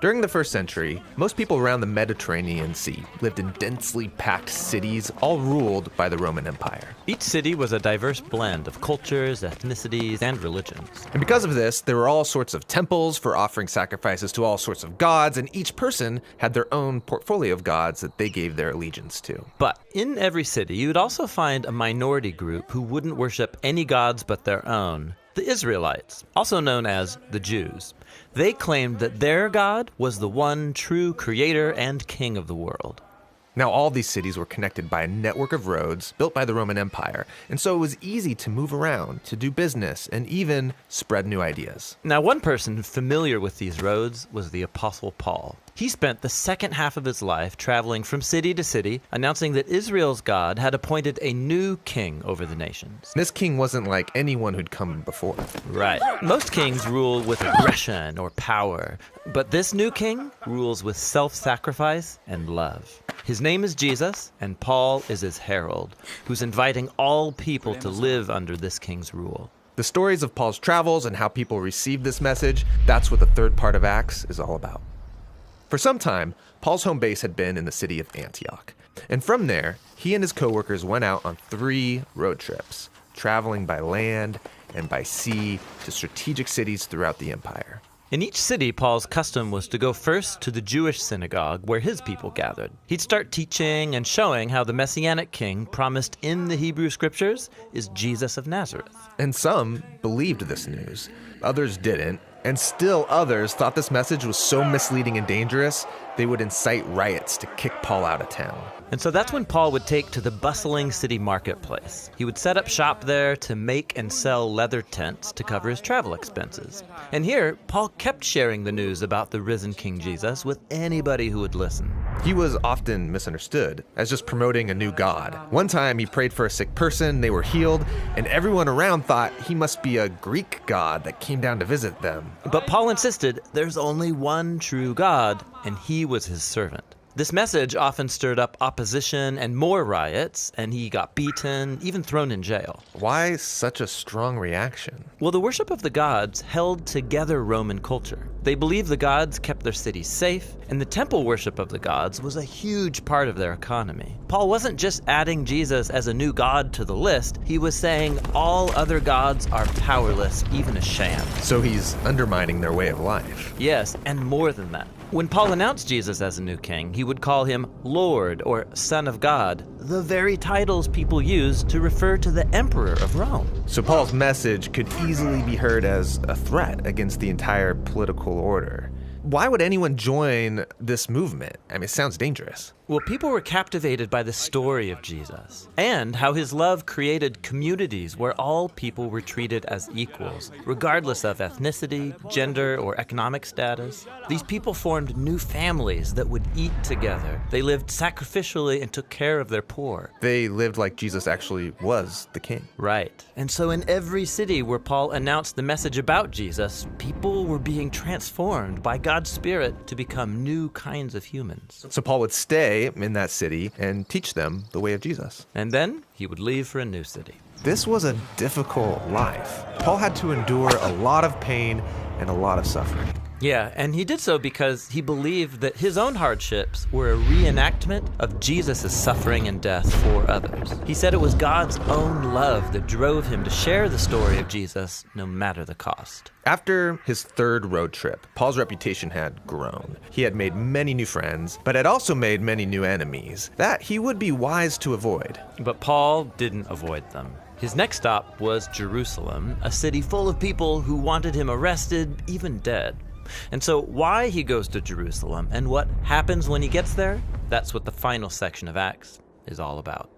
During the first century, most people around the Mediterranean Sea lived in densely packed cities, all ruled by the Roman Empire. Each city was a diverse blend of cultures, ethnicities, and religions. And because of this, there were all sorts of temples for offering sacrifices to all sorts of gods, and each person had their own portfolio of gods that they gave their allegiance to. But in every city, you'd also find a minority group who wouldn't worship any gods but their own. The Israelites, also known as the Jews. They claimed that their God was the one true creator and king of the world. Now, all these cities were connected by a network of roads built by the Roman Empire, and so it was easy to move around, to do business, and even spread new ideas. Now, one person familiar with these roads was the Apostle Paul. He spent the second half of his life traveling from city to city, announcing that Israel's God had appointed a new king over the nations. This king wasn't like anyone who'd come before. Right. Most kings rule with aggression or power, but this new king rules with self-sacrifice and love. His name is Jesus, and Paul is his herald, who's inviting all people to live under this king's rule. The stories of Paul's travels and how people received this message, that's what the third part of Acts is all about. For some time, Paul's home base had been in the city of Antioch. And from there, he and his co-workers went out on 3 road trips, traveling by land and by sea to strategic cities throughout the empire. In each city, Paul's custom was to go first to the Jewish synagogue where his people gathered. He'd start teaching and showing how the Messianic king promised in the Hebrew scriptures is Jesus of Nazareth. And some believed this news, others didn't, and still others thought this message was so misleading and dangerous, they would incite riots to kick Paul out of town. And so that's when Paul would take to the bustling city marketplace. He would set up shop there to make and sell leather tents to cover his travel expenses. And here, Paul kept sharing the news about the risen King Jesus with anybody who would listen. He was often misunderstood as just promoting a new god. One time he prayed for a sick person, they were healed, and everyone around thought he must be a Greek god that came down to visit them. But Paul insisted there's only one true God, and he was his servant. This message often stirred up opposition and more riots, and he got beaten, even thrown in jail. Why such a strong reaction? Well, the worship of the gods held together Roman culture. They believed the gods kept their cities safe, and the temple worship of the gods was a huge part of their economy. Paul wasn't just adding Jesus as a new god to the list, he was saying all other gods are powerless, even a sham. So he's undermining their way of life. Yes, and more than that. When Paul announced Jesus as a new king, he would call him Lord or Son of God, the very titles people used to refer to the Emperor of Rome. So Paul's message could easily be heard as a threat against the entire political order. Why would anyone join this movement? I mean, it sounds dangerous. Well, people were captivated by the story of Jesus and how his love created communities where all people were treated as equals, regardless of ethnicity, gender, or economic status. These people formed new families that would eat together. They lived sacrificially and took care of their poor. They lived like Jesus actually was the king. Right. And so in every city where Paul announced the message about Jesus, people were being transformed by God's Spirit to become new kinds of humans. So Paul would stay in that city and teach them the way of Jesus. And then he would leave for a new city. This was a difficult life. Paul had to endure a lot of pain and a lot of suffering. Yeah, and he did so because he believed that his own hardships were a reenactment of Jesus' suffering and death for others. He said it was God's own love that drove him to share the story of Jesus, no matter the cost. After his third road trip, Paul's reputation had grown. He had made many new friends, but had also made many new enemies that he would be wise to avoid. But Paul didn't avoid them. His next stop was Jerusalem, a city full of people who wanted him arrested, even dead. And so why he goes to Jerusalem and what happens when he gets there, that's what the final section of Acts is all about.